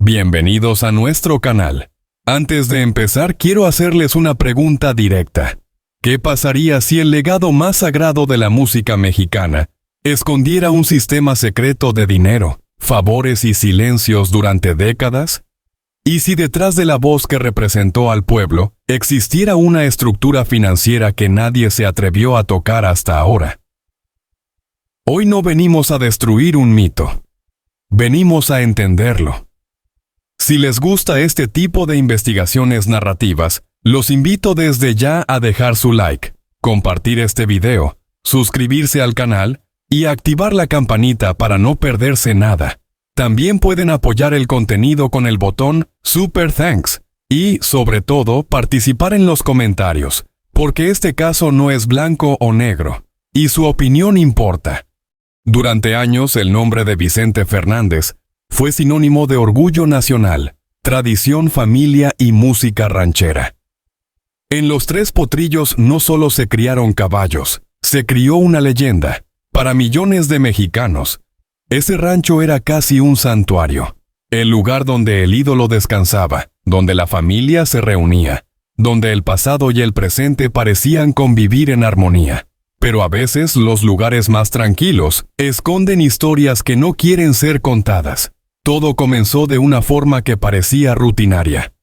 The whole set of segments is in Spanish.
Bienvenidos a nuestro canal. Antes de empezar, quiero hacerles una pregunta directa. ¿Qué pasaría si el legado más sagrado de la música mexicana escondiera un sistema secreto de dinero, favores y silencios durante décadas? ¿Y si detrás de la voz que representó al pueblo existiera una estructura financiera que nadie se atrevió a tocar hasta ahora? Hoy no venimos a destruir un mito. Venimos a entenderlo. Si les gusta este tipo de investigaciones narrativas, los invito desde ya a dejar su like, compartir este video, suscribirse al canal y activar la campanita para no perderse nada. También pueden apoyar el contenido con el botón Super Thanks y, sobre todo, participar en los comentarios, porque este caso no es blanco o negro, y su opinión importa. Durante años, el nombre de Vicente Fernández fue sinónimo de orgullo nacional, tradición, familia y música ranchera. En Los Tres Potrillos no solo se criaron caballos, se crió una leyenda. Para millones de mexicanos, ese rancho era casi un santuario, el lugar donde el ídolo descansaba, donde la familia se reunía, donde el pasado y el presente parecían convivir en armonía. Pero a veces los lugares más tranquilos esconden historias que no quieren ser contadas. Todo comenzó de una forma que parecía rutinaria.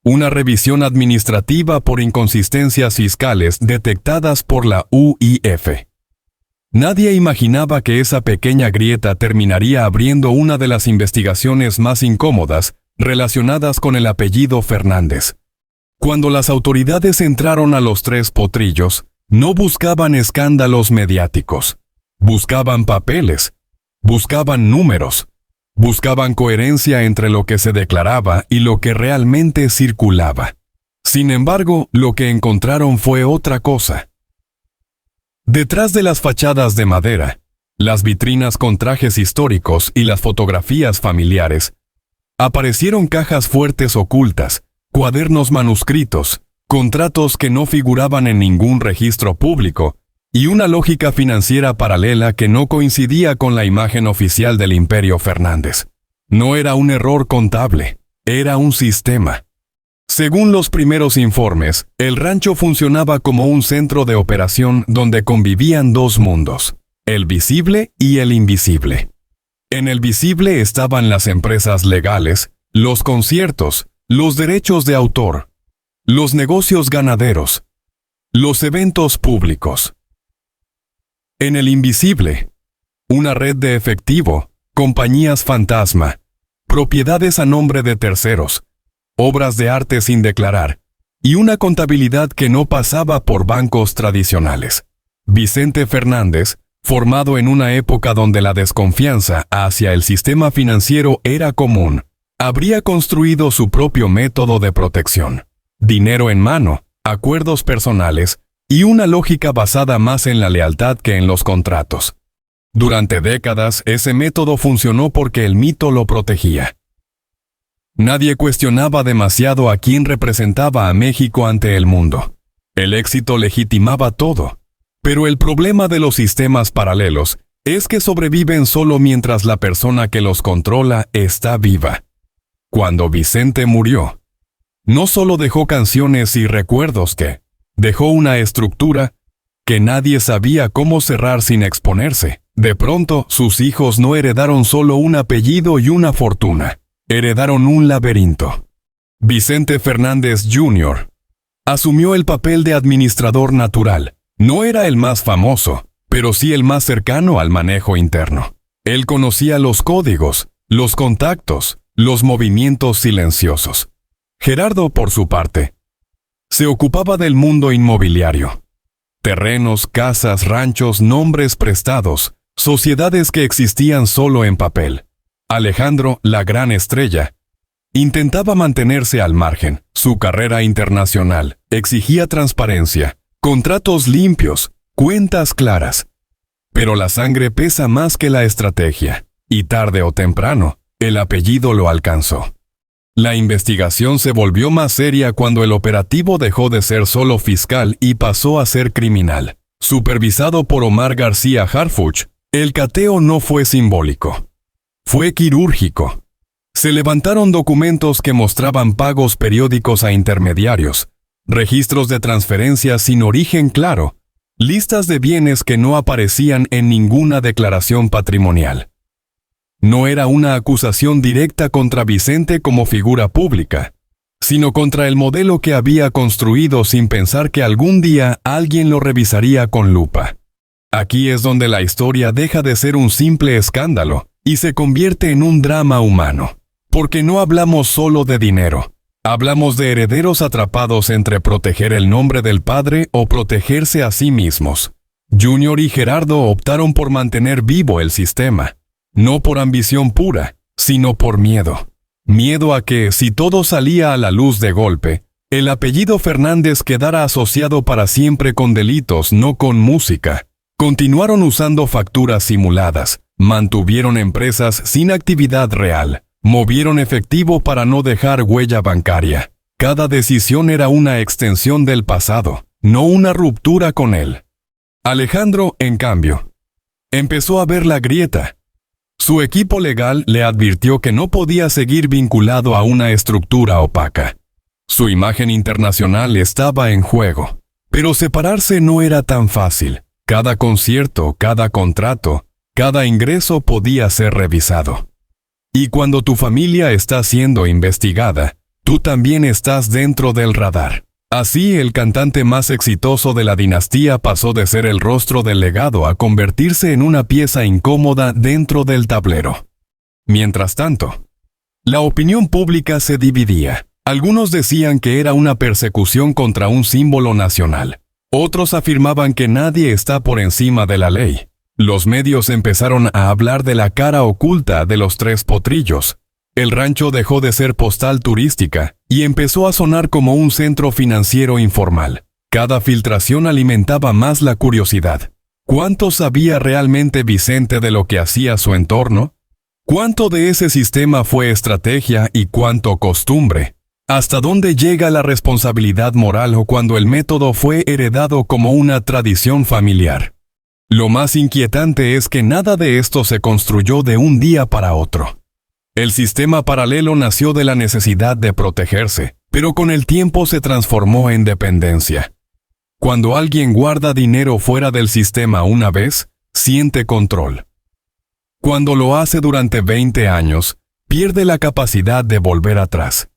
Una revisión administrativa por inconsistencias fiscales detectadas por la UIF. Nadie imaginaba que esa pequeña grieta terminaría abriendo una de las investigaciones más incómodas relacionadas con el apellido Fernández. Cuando las autoridades entraron a Los Tres Potrillos, no buscaban escándalos mediáticos, buscaban papeles, buscaban números, buscaban coherencia entre lo que se declaraba y lo que realmente circulaba. Sin embargo, lo que encontraron fue otra cosa. Detrás de las fachadas de madera, las vitrinas con trajes históricos y las fotografías familiares, aparecieron cajas fuertes ocultas, cuadernos manuscritos, contratos que no figuraban en ningún registro público y una lógica financiera paralela que no coincidía con la imagen oficial del Imperio Fernández. No era un error contable, era un sistema. Según los primeros informes, el rancho funcionaba como un centro de operación donde convivían dos mundos, el visible y el invisible. En el visible estaban las empresas legales, los conciertos, los derechos de autor, los negocios ganaderos, los eventos públicos. En el invisible, una red de efectivo, compañías fantasma, propiedades a nombre de terceros, obras de arte sin declarar, y una contabilidad que no pasaba por bancos tradicionales. Vicente Fernández, formado en una época donde la desconfianza hacia el sistema financiero era común, habría construido su propio método de protección. Dinero en mano, acuerdos personales y una lógica basada más en la lealtad que en los contratos. Durante décadas, ese método funcionó porque el mito lo protegía. Nadie cuestionaba demasiado a quién representaba a México ante el mundo. El éxito legitimaba todo. Pero el problema de los sistemas paralelos es que sobreviven solo mientras la persona que los controla está viva. Cuando Vicente murió, no solo dejó canciones y recuerdos dejó una estructura que nadie sabía cómo cerrar sin exponerse. De pronto, sus hijos no heredaron solo un apellido y una fortuna. Heredaron un laberinto. Vicente Fernández Jr. asumió el papel de administrador natural. No era el más famoso, pero sí el más cercano al manejo interno. Él conocía los códigos, los contactos, los movimientos silenciosos. Gerardo, por su parte, se ocupaba del mundo inmobiliario. Terrenos, casas, ranchos, nombres prestados, sociedades que existían solo en papel. Alejandro, la gran estrella, intentaba mantenerse al margen. Su carrera internacional exigía transparencia, contratos limpios, cuentas claras. Pero la sangre pesa más que la estrategia, y tarde o temprano, el apellido lo alcanzó. La investigación se volvió más seria cuando el operativo dejó de ser solo fiscal y pasó a ser criminal. Supervisado por Omar García Harfuch, el cateo no fue simbólico. Fue quirúrgico. Se levantaron documentos que mostraban pagos periódicos a intermediarios, registros de transferencias sin origen claro, listas de bienes que no aparecían en ninguna declaración patrimonial. No era una acusación directa contra Vicente como figura pública, sino contra el modelo que había construido sin pensar que algún día alguien lo revisaría con lupa. Aquí es donde la historia deja de ser un simple escándalo y se convierte en un drama humano, porque no hablamos solo de dinero. Hablamos de herederos atrapados entre proteger el nombre del padre o protegerse a sí mismos. Junior y Gerardo optaron por mantener vivo el sistema, no por ambición pura, sino por miedo. Miedo a que, si todo salía a la luz de golpe, el apellido Fernández quedara asociado para siempre con delitos, no con música. Continuaron usando facturas simuladas, mantuvieron empresas sin actividad real, movieron efectivo para no dejar huella bancaria. Cada decisión era una extensión del pasado, no una ruptura con él. Alejandro, en cambio, empezó a ver la grieta. Su equipo legal le advirtió que no podía seguir vinculado a una estructura opaca. Su imagen internacional estaba en juego, pero separarse no era tan fácil. Cada concierto, cada contrato, cada ingreso podía ser revisado. Y cuando tu familia está siendo investigada, tú también estás dentro del radar. Así, el cantante más exitoso de la dinastía pasó de ser el rostro del legado a convertirse en una pieza incómoda dentro del tablero. Mientras tanto, la opinión pública se dividía. Algunos decían que era una persecución contra un símbolo nacional. Otros afirmaban que nadie está por encima de la ley. Los medios empezaron a hablar de la cara oculta de los Tres Potrillos. El rancho dejó de ser postal turística y empezó a sonar como un centro financiero informal. Cada filtración alimentaba más la curiosidad. ¿Cuánto sabía realmente Vicente de lo que hacía su entorno? ¿Cuánto de ese sistema fue estrategia y cuánto costumbre? ¿Hasta dónde llega la responsabilidad moral o cuando el método fue heredado como una tradición familiar? Lo más inquietante es que nada de esto se construyó de un día para otro. El sistema paralelo nació de la necesidad de protegerse, pero con el tiempo se transformó en dependencia. Cuando alguien guarda dinero fuera del sistema una vez, siente control. Cuando lo hace durante 20 años, pierde la capacidad de volver atrás.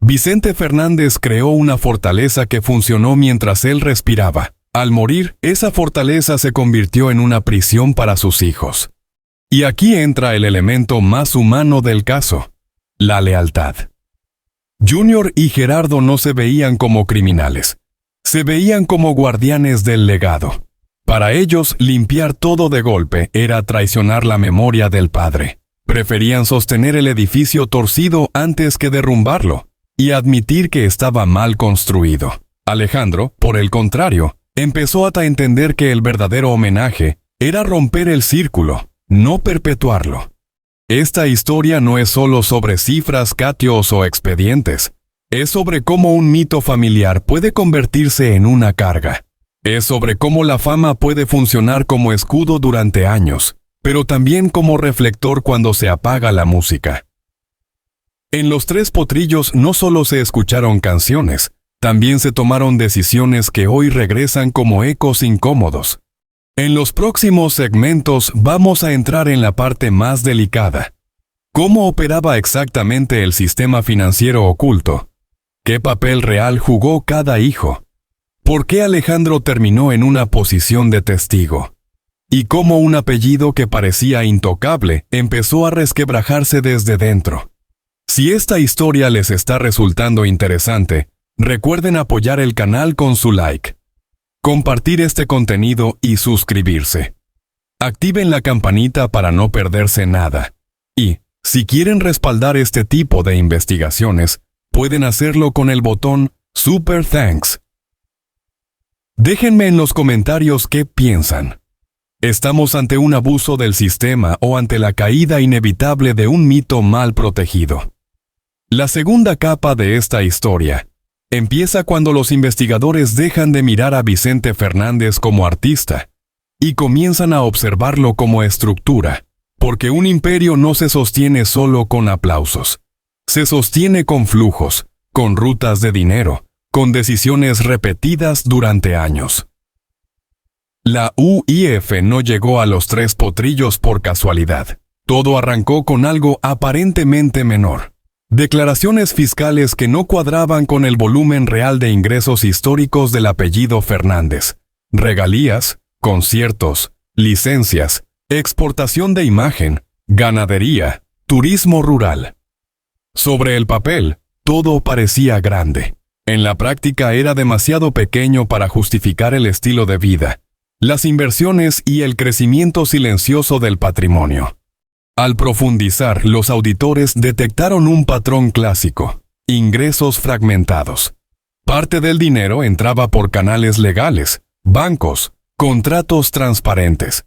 Vicente Fernández creó una fortaleza que funcionó mientras él respiraba. Al morir, esa fortaleza se convirtió en una prisión para sus hijos. Y aquí entra el elemento más humano del caso, la lealtad. Junior y Gerardo no se veían como criminales, se veían como guardianes del legado. Para ellos, limpiar todo de golpe era traicionar la memoria del padre. Preferían sostener el edificio torcido antes que derrumbarlo, y admitir que estaba mal construido. Alejandro, por el contrario, empezó a entender que el verdadero homenaje era romper el círculo, no perpetuarlo. Esta historia no es solo sobre cifras, catios o expedientes. Es sobre cómo un mito familiar puede convertirse en una carga. Es sobre cómo la fama puede funcionar como escudo durante años, pero también como reflector cuando se apaga la música. En Los Tres Potrillos no solo se escucharon canciones, también se tomaron decisiones que hoy regresan como ecos incómodos. En los próximos segmentos vamos a entrar en la parte más delicada. ¿Cómo operaba exactamente el sistema financiero oculto? ¿Qué papel real jugó cada hijo? ¿Por qué Alejandro terminó en una posición de testigo? ¿Y cómo un apellido que parecía intocable empezó a resquebrajarse desde dentro? Si esta historia les está resultando interesante, recuerden apoyar el canal con su like, compartir este contenido y suscribirse. Activen la campanita para no perderse nada. Y, si quieren respaldar este tipo de investigaciones, pueden hacerlo con el botón Super Thanks. Déjenme en los comentarios qué piensan. ¿Estamos ante un abuso del sistema o ante la caída inevitable de un mito mal protegido? La segunda capa de esta historia empieza cuando los investigadores dejan de mirar a Vicente Fernández como artista y comienzan a observarlo como estructura, Porque un imperio no se sostiene solo con aplausos. Se sostiene con flujos, con rutas de dinero, con decisiones repetidas durante años. La UIF no llegó a los Tres Potrillos por casualidad. Todo arrancó con algo aparentemente menor. Declaraciones fiscales que no cuadraban con el volumen real de ingresos históricos del apellido Fernández. Regalías, conciertos, licencias, exportación de imagen, ganadería, turismo rural. Sobre el papel, todo parecía grande. En la práctica era demasiado pequeño para justificar el estilo de vida, las inversiones y el crecimiento silencioso del patrimonio. Al profundizar, los auditores detectaron un patrón clásico: ingresos fragmentados. Parte del dinero entraba por canales legales, bancos, contratos transparentes.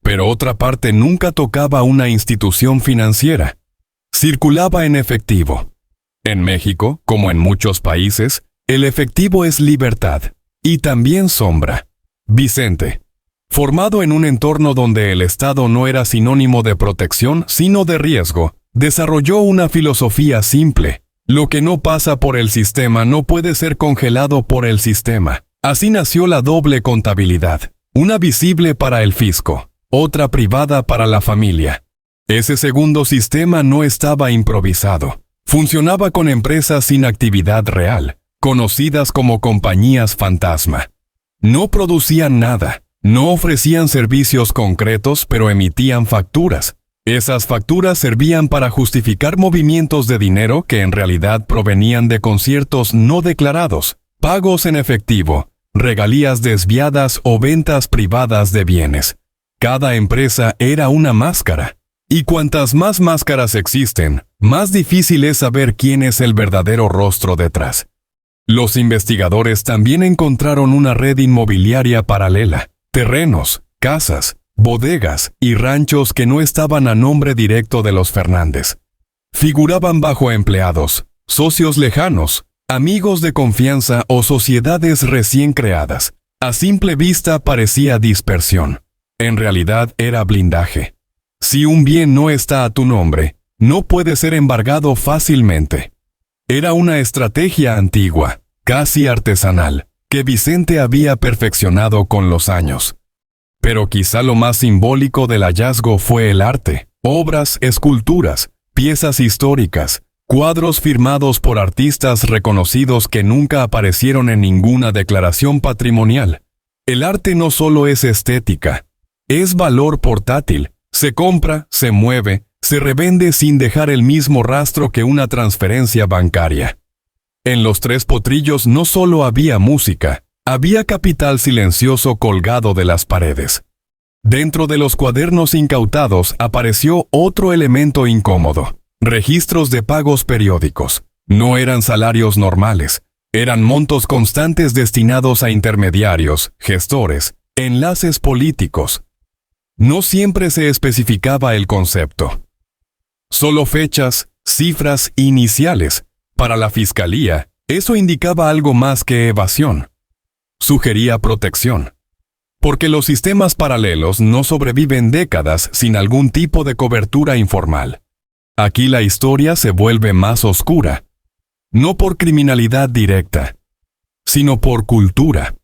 Pero otra parte nunca tocaba una institución financiera. Circulaba en efectivo. En México, como en muchos países, el efectivo es libertad, y también sombra. Vicente, formado en un entorno donde el Estado no era sinónimo de protección, sino de riesgo, desarrolló una filosofía simple: lo que no pasa por el sistema no puede ser congelado por el sistema. Así nació la doble contabilidad, una visible para el fisco, otra privada para la familia. Ese segundo sistema no estaba improvisado. Funcionaba con empresas sin actividad real, conocidas como compañías fantasma. No producían nada, no ofrecían servicios concretos, pero emitían facturas. Esas facturas servían para justificar movimientos de dinero que en realidad provenían de conciertos no declarados, pagos en efectivo, regalías desviadas o ventas privadas de bienes. Cada empresa era una máscara. Y cuantas más máscaras existen, más difícil es saber quién es el verdadero rostro detrás. Los investigadores también encontraron una red inmobiliaria paralela: terrenos, casas, bodegas y ranchos que no estaban a nombre directo de los Fernández. Figuraban bajo empleados, socios lejanos, amigos de confianza o sociedades recién creadas. A simple vista parecía dispersión. En realidad era blindaje. Si un bien no está a tu nombre, no puede ser embargado fácilmente. Era una estrategia antigua, casi artesanal, que Vicente había perfeccionado con los años. Pero quizá lo más simbólico del hallazgo fue el arte: obras, esculturas, piezas históricas, cuadros firmados por artistas reconocidos que nunca aparecieron en ninguna declaración patrimonial. El arte no solo es estética, es valor portátil. Se compra, se mueve, se revende sin dejar el mismo rastro que una transferencia bancaria. En los Tres Potrillos no solo había música, había capital silencioso colgado de las paredes. Dentro de los cuadernos incautados apareció otro elemento incómodo: registros de pagos periódicos. No eran salarios normales, eran montos constantes destinados a intermediarios, gestores, enlaces políticos. No siempre se especificaba el concepto. Solo fechas, cifras iniciales. Para la fiscalía, eso indicaba algo más que evasión. Sugería protección. Porque los sistemas paralelos no sobreviven décadas sin algún tipo de cobertura informal. Aquí la historia se vuelve más oscura. No por criminalidad directa, sino por cultura.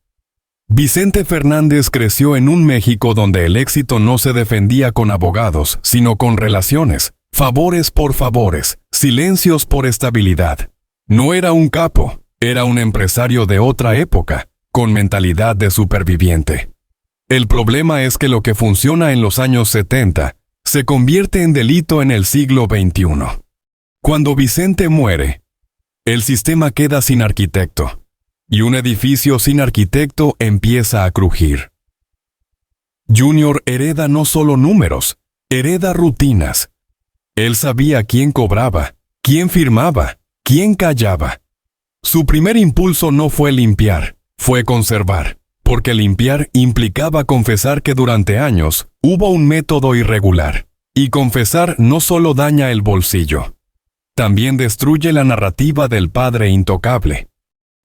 Vicente Fernández creció en un México donde el éxito no se defendía con abogados, sino con relaciones, favores por favores, silencios por estabilidad. No era un capo, era un empresario de otra época, con mentalidad de superviviente. El problema es que lo que funciona en los años 70 se convierte en delito en el siglo XXI. Cuando Vicente muere, el sistema queda sin arquitecto. Y un edificio sin arquitecto empieza a crujir. Junior hereda no solo números, hereda rutinas. Él sabía quién cobraba, quién firmaba, quién callaba. Su primer impulso no fue limpiar, fue conservar, porque limpiar implicaba confesar que durante años hubo un método irregular. Y confesar no solo daña el bolsillo, también destruye la narrativa del padre intocable.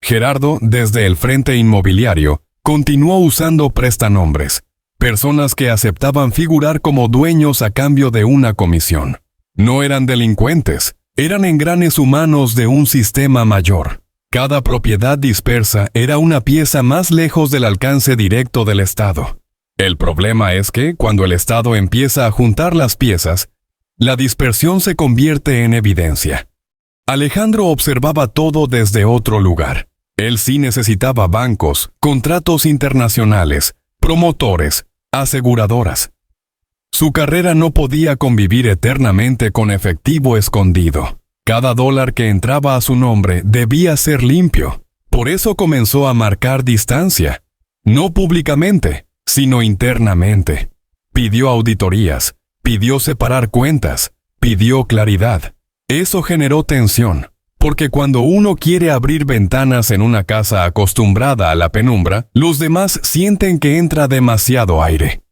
Gerardo, desde el frente inmobiliario, continuó usando prestanombres, personas que aceptaban figurar como dueños a cambio de una comisión. No eran delincuentes, eran engranes humanos de un sistema mayor. Cada propiedad dispersa era una pieza más lejos del alcance directo del Estado. El problema es que, cuando el Estado empieza a juntar las piezas, la dispersión se convierte en evidencia. Alejandro observaba todo desde otro lugar. Él sí necesitaba bancos, contratos internacionales, promotores, aseguradoras. Su carrera no podía convivir eternamente con efectivo escondido. Cada dólar que entraba a su nombre debía ser limpio. Por eso comenzó a marcar distancia. No públicamente, sino internamente. Pidió auditorías, pidió separar cuentas, pidió claridad. Eso generó tensión, porque cuando uno quiere abrir ventanas en una casa acostumbrada a la penumbra, los demás sienten que entra demasiado aire.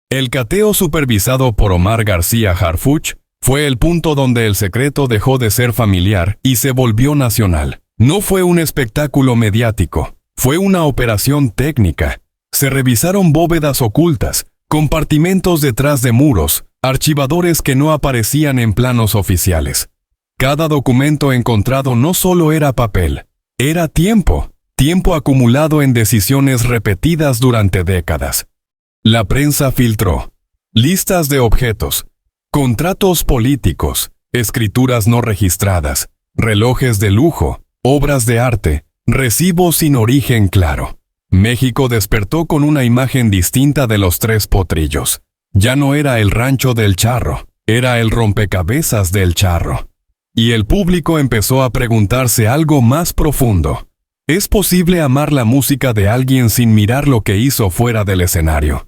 El cateo supervisado por Omar García Harfuch fue el punto donde el secreto dejó de ser familiar y se volvió nacional. No fue un espectáculo mediático, fue una operación técnica. Se revisaron bóvedas ocultas, compartimentos detrás de muros, archivadores que no aparecían en planos oficiales. Cada documento encontrado no solo era papel, era tiempo acumulado en decisiones repetidas durante décadas. La prensa filtró listas de objetos, contratos políticos, escrituras no registradas, relojes de lujo, obras de arte, recibos sin origen claro. México despertó con una imagen distinta de los Tres Potrillos. Ya no era el rancho del charro, era el rompecabezas del charro. Y el público empezó a preguntarse algo más profundo. ¿Es posible amar la música de alguien sin mirar lo que hizo fuera del escenario?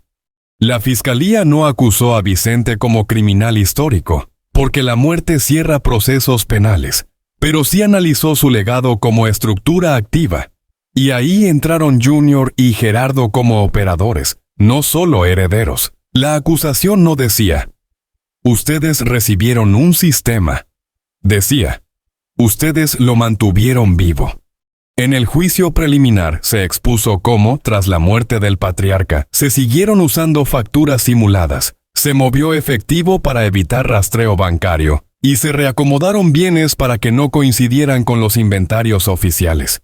La fiscalía no acusó a Vicente como criminal histórico, porque la muerte cierra procesos penales, pero sí analizó su legado como estructura activa. Y ahí entraron Junior y Gerardo como operadores, no solo herederos. La acusación no decía, ustedes recibieron un sistema. Decía, ustedes lo mantuvieron vivo. En el juicio preliminar se expuso cómo, tras la muerte del patriarca, se siguieron usando facturas simuladas, se movió efectivo para evitar rastreo bancario, y se reacomodaron bienes para que no coincidieran con los inventarios oficiales.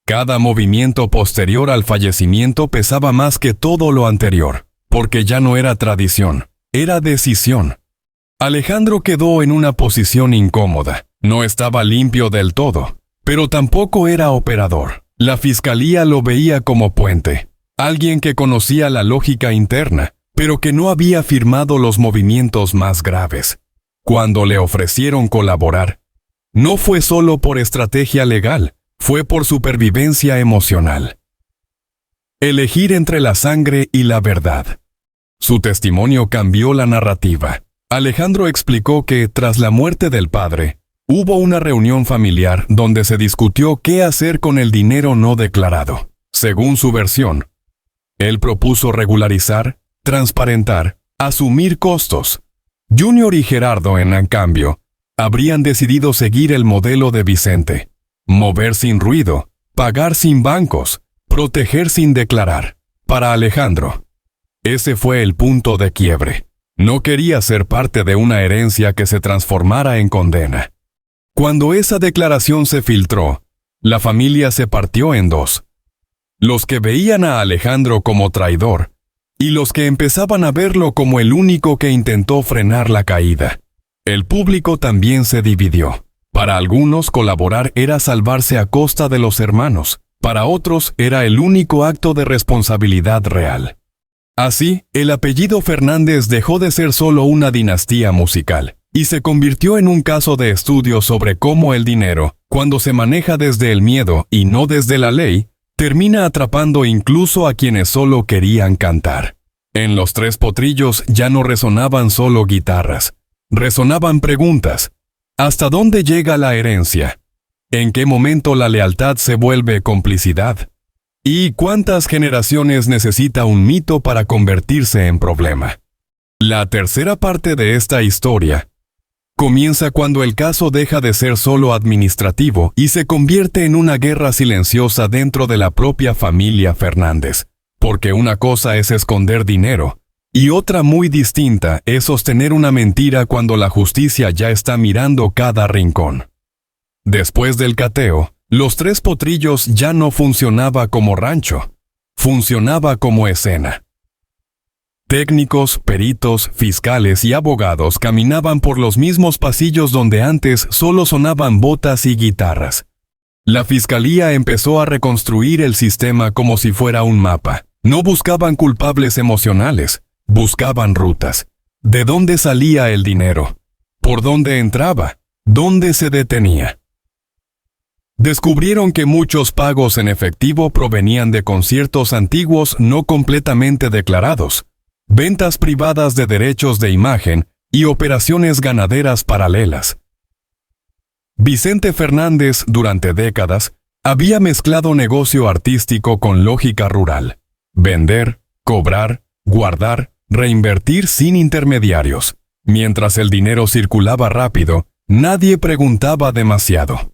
Cada movimiento posterior al fallecimiento pesaba más que todo lo anterior, porque ya no era tradición, era decisión. Alejandro quedó en una posición incómoda, no estaba limpio del todo, pero tampoco era operador. La fiscalía lo veía como puente, alguien que conocía la lógica interna, pero que no había firmado los movimientos más graves. Cuando le ofrecieron colaborar, no fue solo por estrategia legal, fue por supervivencia emocional. Elegir entre la sangre y la verdad. Su testimonio cambió la narrativa. Alejandro explicó que, tras la muerte del padre, hubo una reunión familiar donde se discutió qué hacer con el dinero no declarado. Según su versión, él propuso regularizar, transparentar, asumir costos. Junior y Gerardo, en cambio, habrían decidido seguir el modelo de Vicente. Mover sin ruido, pagar sin bancos, proteger sin declarar. Para Alejandro, ese fue el punto de quiebre. No quería ser parte de una herencia que se transformara en condena. Cuando esa declaración se filtró, la familia se partió en dos. Los que veían a Alejandro como traidor y los que empezaban a verlo como el único que intentó frenar la caída. El público también se dividió. Para algunos colaborar era salvarse a costa de los hermanos, para otros era el único acto de responsabilidad real. Así, el apellido Fernández dejó de ser solo una dinastía musical, y se convirtió en un caso de estudio sobre cómo el dinero, cuando se maneja desde el miedo y no desde la ley, termina atrapando incluso a quienes solo querían cantar. En Los Tres Potrillos ya no resonaban solo guitarras, resonaban preguntas. ¿Hasta dónde llega la herencia? ¿En qué momento la lealtad se vuelve complicidad? ¿Y cuántas generaciones necesita un mito para convertirse en problema? La tercera parte de esta historia comienza cuando el caso deja de ser solo administrativo y se convierte en una guerra silenciosa dentro de la propia familia Fernández. Porque una cosa es esconder dinero Y otra muy distinta es sostener una mentira cuando la justicia ya está mirando cada rincón. Después del cateo, Los Tres Potrillos ya no funcionaba como rancho, funcionaba como escena. Técnicos, peritos, fiscales y abogados caminaban por los mismos pasillos donde antes solo sonaban botas y guitarras. La fiscalía empezó a reconstruir el sistema como si fuera un mapa. No buscaban culpables emocionales, buscaban rutas. ¿De dónde salía el dinero? ¿Por dónde entraba? ¿Dónde se detenía? Descubrieron que muchos pagos en efectivo provenían de conciertos antiguos no completamente declarados, ventas privadas de derechos de imagen y operaciones ganaderas paralelas. Vicente Fernández, durante décadas, había mezclado negocio artístico con lógica rural. Vender, cobrar, guardar, reinvertir sin intermediarios. Mientras el dinero circulaba rápido, nadie preguntaba demasiado.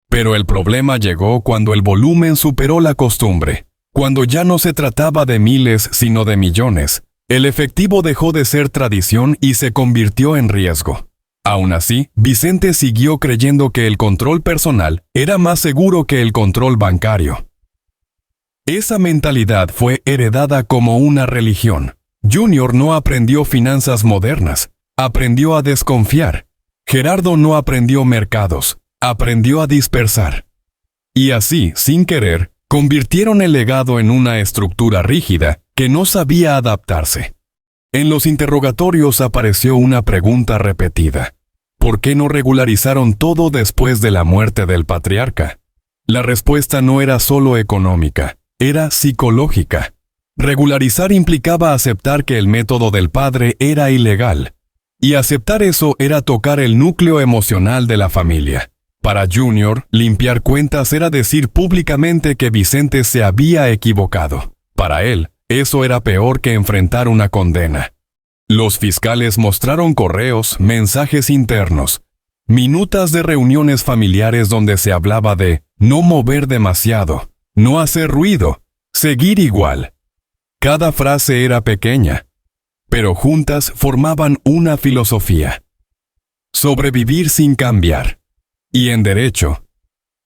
Pero el problema llegó cuando el volumen superó la costumbre, cuando ya no se trataba de miles sino de millones. El efectivo dejó de ser tradición y se convirtió en riesgo. Aún así, Vicente siguió creyendo que el control personal era más seguro que el control bancario. Esa mentalidad fue heredada como una religión. Junior no aprendió finanzas modernas, aprendió a desconfiar. Gerardo no aprendió mercados, aprendió a dispersar. Y así, sin querer, convirtieron el legado en una estructura rígida que no sabía adaptarse. En los interrogatorios apareció una pregunta repetida. ¿Por qué no regularizaron todo después de la muerte del patriarca? La respuesta no era solo económica, era psicológica. Regularizar implicaba aceptar que el método del padre era ilegal. Y aceptar eso era tocar el núcleo emocional de la familia. Para Junior, limpiar cuentas era decir públicamente que Vicente se había equivocado. Para él, eso era peor que enfrentar una condena. Los fiscales mostraron correos, mensajes internos, minutas de reuniones familiares donde se hablaba de no mover demasiado, no hacer ruido, seguir igual. Cada frase era pequeña, pero juntas formaban una filosofía. Sobrevivir sin cambiar. Y en derecho,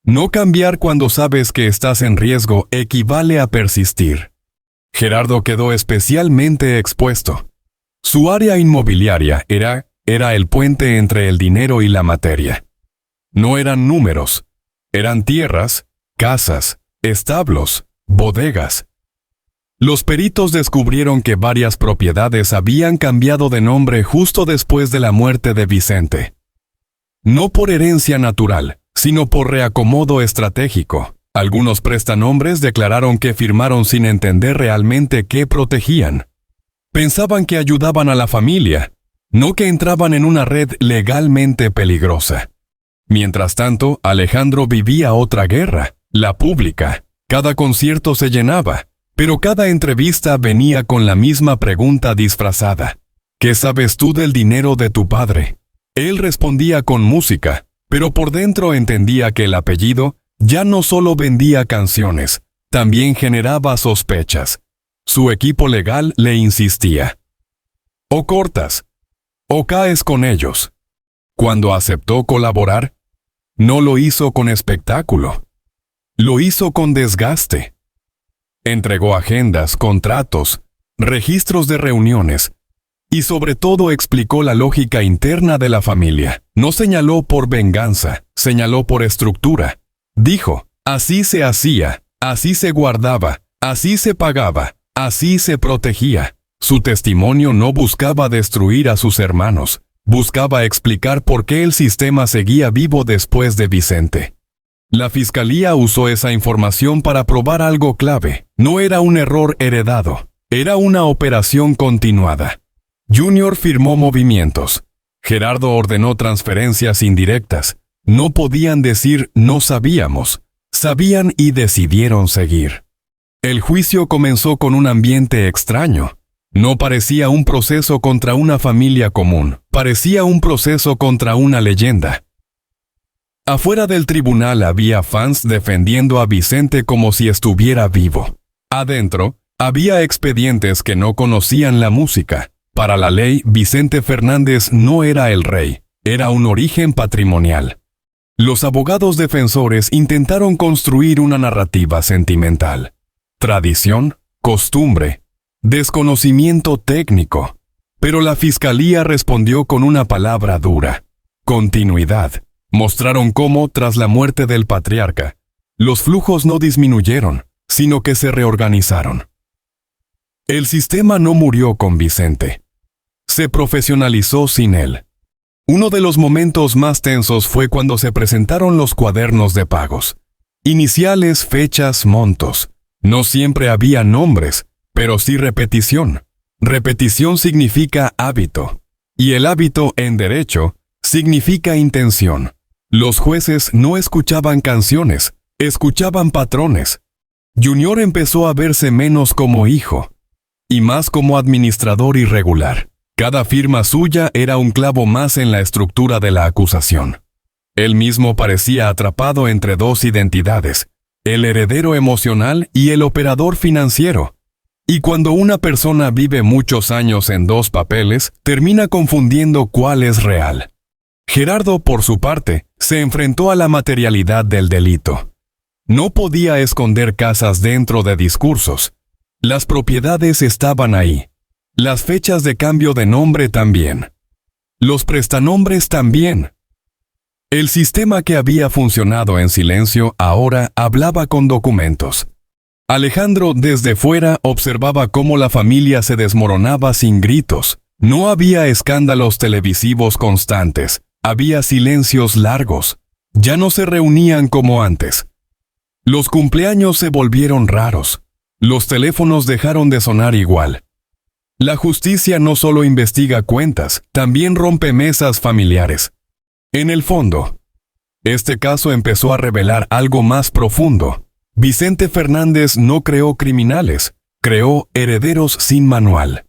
no cambiar cuando sabes que estás en riesgo equivale a persistir. Gerardo quedó especialmente expuesto. Su área inmobiliaria era el puente entre el dinero y la materia. No eran números, eran tierras, casas, establos, bodegas. Los peritos descubrieron que varias propiedades habían cambiado de nombre justo después de la muerte de Vicente. No por herencia natural, sino por reacomodo estratégico. Algunos prestanombres declararon que firmaron sin entender realmente qué protegían. Pensaban que ayudaban a la familia, no que entraban en una red legalmente peligrosa. Mientras tanto, Alejandro vivía otra guerra, la pública. Cada concierto se llenaba, pero cada entrevista venía con la misma pregunta disfrazada. ¿Qué sabes tú del dinero de tu padre? Él respondía con música, pero por dentro entendía que el apellido ya no solo vendía canciones, también generaba sospechas. Su equipo legal le insistía. O cortas, o caes con ellos. Cuando aceptó colaborar, no lo hizo con espectáculo. Lo hizo con desgaste. Entregó agendas, contratos, registros de reuniones, y sobre todo explicó la lógica interna de la familia. No señaló por venganza, señaló por estructura. Dijo, así se hacía, así se guardaba, así se pagaba, así se protegía. Su testimonio no buscaba destruir a sus hermanos, buscaba explicar por qué el sistema seguía vivo después de Vicente. La fiscalía usó esa información para probar algo clave. No era un error heredado, era una operación continuada. Junior firmó movimientos. Gerardo ordenó transferencias indirectas. No podían decir no sabíamos. Sabían y decidieron seguir. El juicio comenzó con un ambiente extraño. No parecía un proceso contra una familia común, parecía un proceso contra una leyenda. Afuera del tribunal había fans defendiendo a Vicente como si estuviera vivo. Adentro, Había expedientes que no conocían la música. Para la ley, Vicente Fernández no era el rey, era un origen patrimonial. Los abogados defensores intentaron construir una narrativa sentimental. Tradición, costumbre, desconocimiento técnico. Pero la fiscalía respondió con una palabra dura: continuidad. Mostraron cómo, tras la muerte del patriarca, los flujos no disminuyeron, sino que se reorganizaron. El sistema no murió con Vicente. Se profesionalizó sin él. Uno de los momentos más tensos fue cuando se presentaron los cuadernos de pagos. Iniciales, fechas, montos. No siempre había nombres, pero sí repetición. Repetición significa hábito. Y el hábito, en derecho, significa intención. Los jueces no escuchaban canciones, escuchaban patrones. Junior empezó a verse menos como hijo, y más como administrador irregular. Cada firma suya era un clavo más en la estructura de la acusación. Él mismo parecía atrapado entre dos identidades, el heredero emocional y el operador financiero. Y cuando una persona vive muchos años en dos papeles, termina confundiendo cuál es real. Gerardo, por su parte, se enfrentó a la materialidad del delito. No podía esconder casas dentro de discursos. Las propiedades estaban ahí. Las fechas de cambio de nombre también. Los prestanombres también. El sistema que había funcionado en silencio ahora hablaba con documentos. Alejandro desde fuera observaba cómo la familia se desmoronaba sin gritos. No había escándalos televisivos constantes, había silencios largos. Ya no se reunían como antes. Los cumpleaños se volvieron raros. Los teléfonos dejaron de sonar igual. La justicia no solo investiga cuentas, también rompe mesas familiares. En el fondo, este caso empezó a revelar algo más profundo. Vicente Fernández no creó criminales, creó herederos sin manual.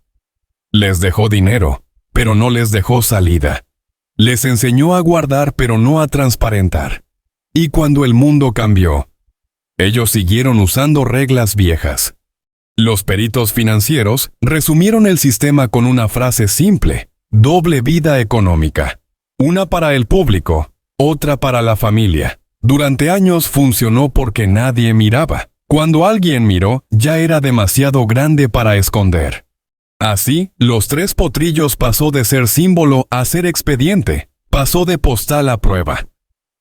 Les dejó dinero, pero no les dejó salida. Les enseñó a guardar, pero no a transparentar. Y cuando el mundo cambió, ellos siguieron usando reglas viejas. Los peritos financieros resumieron el sistema con una frase simple: doble vida económica. Una para el público, otra para la familia. Durante años funcionó porque nadie miraba. Cuando alguien miró, ya era demasiado grande para esconder. Así, Los Tres Potrillos pasó de ser símbolo a ser expediente, pasó de postal a prueba.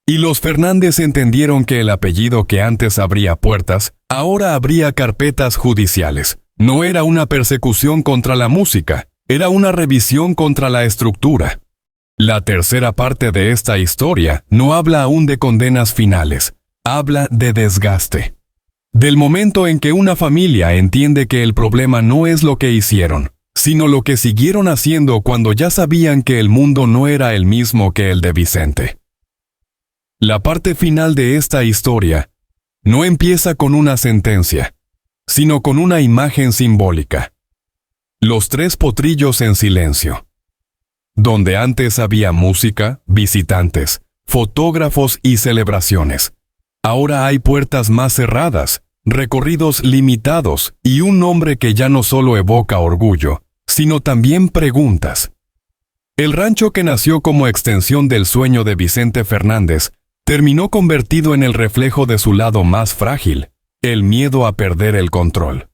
Y los Fernández entendieron que el apellido que antes abría puertas, ahora abría carpetas judiciales. No era una persecución contra la música, era una revisión contra la estructura. La tercera parte de esta historia no habla aún de condenas finales, habla de desgaste. Del momento en que una familia entiende que el problema no es lo que hicieron, sino lo que siguieron haciendo cuando ya sabían que el mundo no era el mismo que el de Vicente. La parte final de esta historia no empieza con una sentencia, sino con una imagen simbólica. Los Tres Potrillos en silencio. Donde antes había música, visitantes, fotógrafos y celebraciones. Ahora hay puertas más cerradas, recorridos limitados y un nombre que ya no solo evoca orgullo, sino también preguntas. El rancho que nació como extensión del sueño de Vicente Fernández terminó convertido en el reflejo de su lado más frágil, el miedo a perder el control.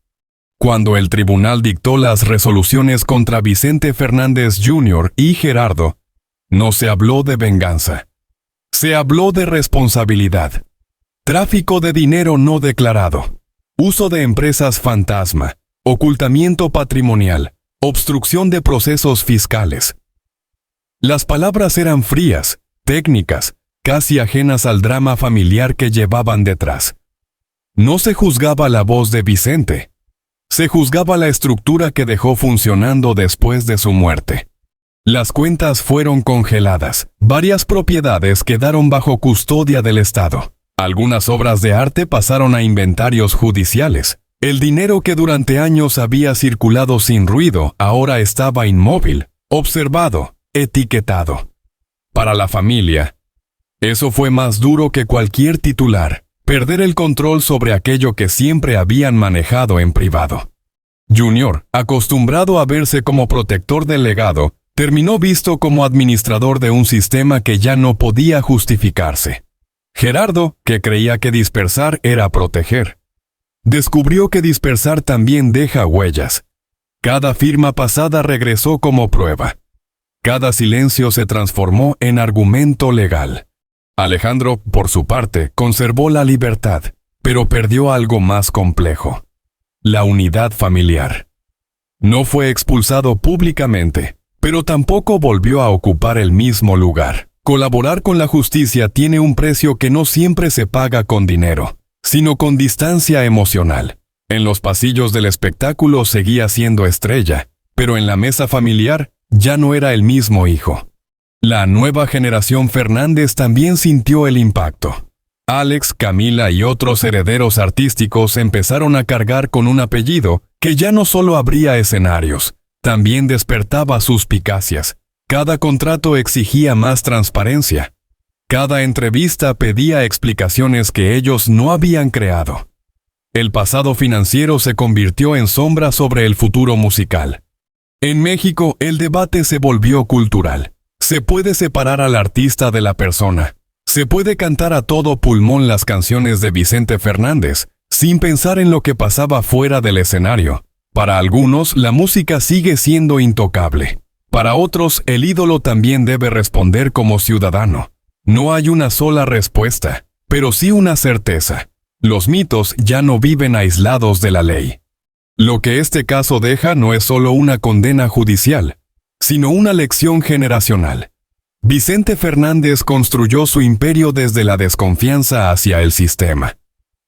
Cuando el tribunal dictó las resoluciones contra Vicente Fernández Jr. y Gerardo, no se habló de venganza. Se habló de responsabilidad. Tráfico de dinero no declarado. Uso de empresas fantasma. Ocultamiento patrimonial. Obstrucción de procesos fiscales. Las palabras eran frías, técnicas, casi ajenas al drama familiar que llevaban detrás. No se juzgaba la voz de Vicente. Se juzgaba la estructura que dejó funcionando después de su muerte. Las cuentas fueron congeladas. Varias propiedades quedaron bajo custodia del Estado. Algunas obras de arte pasaron a inventarios judiciales. El dinero que durante años había circulado sin ruido ahora estaba inmóvil, observado, etiquetado. Para la familia, eso fue más duro que cualquier titular. Perder el control sobre aquello que siempre habían manejado en privado. Junior, acostumbrado a verse como protector del legado, terminó visto como administrador de un sistema que ya no podía justificarse. Gerardo, que creía que dispersar era proteger, descubrió que dispersar también deja huellas. Cada firma pasada regresó como prueba. Cada silencio se transformó en argumento legal. Alejandro, por su parte, conservó la libertad, pero perdió algo más complejo: la unidad familiar. No fue expulsado públicamente, pero tampoco volvió a ocupar el mismo lugar. Colaborar con la justicia tiene un precio que no siempre se paga con dinero, sino con distancia emocional. En los pasillos del espectáculo seguía siendo estrella, pero en la mesa familiar ya no era el mismo hijo. La nueva generación Fernández también sintió el impacto. Alex, Camila y otros herederos artísticos empezaron a cargar con un apellido que ya no solo abría escenarios, también despertaba suspicacias. Cada contrato exigía más transparencia. Cada entrevista pedía explicaciones que ellos no habían creado. El pasado financiero se convirtió en sombra sobre el futuro musical. En México, el debate se volvió cultural. Se puede separar al artista de la persona. Se puede cantar a todo pulmón las canciones de Vicente Fernández, sin pensar en lo que pasaba fuera del escenario. Para algunos, la música sigue siendo intocable. Para otros, el ídolo también debe responder como ciudadano. No hay una sola respuesta, pero sí una certeza: los mitos ya no viven aislados de la ley. Lo que este caso deja no es solo una condena judicial, sino una lección generacional. Vicente Fernández construyó su imperio desde la desconfianza hacia el sistema.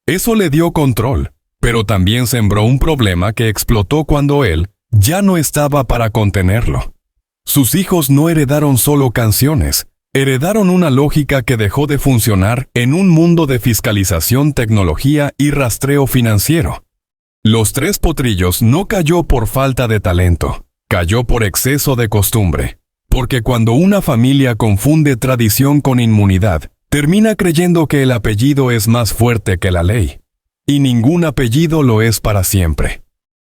Eso le dio control, pero también sembró un problema que explotó cuando él ya no estaba para contenerlo. Sus hijos no heredaron solo canciones, heredaron una lógica que dejó de funcionar en un mundo de fiscalización, tecnología y rastreo financiero. Los Tres Potrillos no cayó por falta de talento, cayó por exceso de costumbre. Porque cuando una familia confunde tradición con inmunidad, termina creyendo que el apellido es más fuerte que la ley. Y ningún apellido lo es para siempre.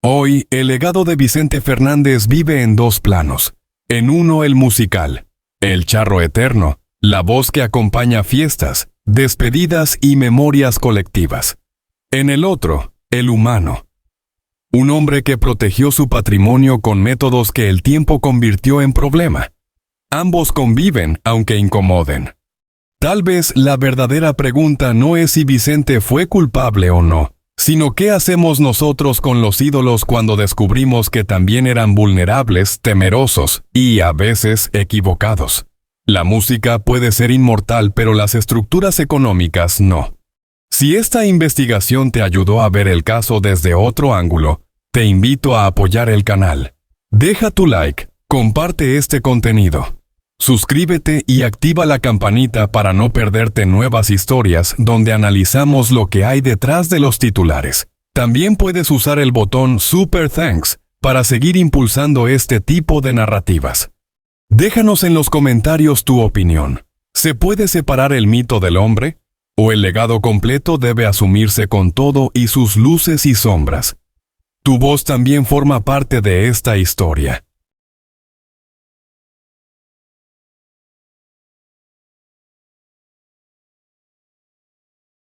Hoy, el legado de Vicente Fernández vive en dos planos. En uno, el musical, el charro eterno, la voz que acompaña fiestas, despedidas y memorias colectivas. En el otro, el humano. Un hombre que protegió su patrimonio con métodos que el tiempo convirtió en problema. Ambos conviven, aunque incomoden. Tal vez la verdadera pregunta no es si Vicente fue culpable o no, sino qué hacemos nosotros con los ídolos cuando descubrimos que también eran vulnerables, temerosos y, a veces, equivocados. La música puede ser inmortal, pero las estructuras económicas no. Si esta investigación te ayudó a ver el caso desde otro ángulo, te invito a apoyar el canal. Deja tu like, comparte este contenido. Suscríbete y activa la campanita para no perderte nuevas historias donde analizamos lo que hay detrás de los titulares. También puedes usar el botón Super Thanks para seguir impulsando este tipo de narrativas. Déjanos en los comentarios tu opinión. ¿Se puede separar el mito del hombre? ¿O el legado completo debe asumirse con todo y sus luces y sombras? Tu voz también forma parte de esta historia.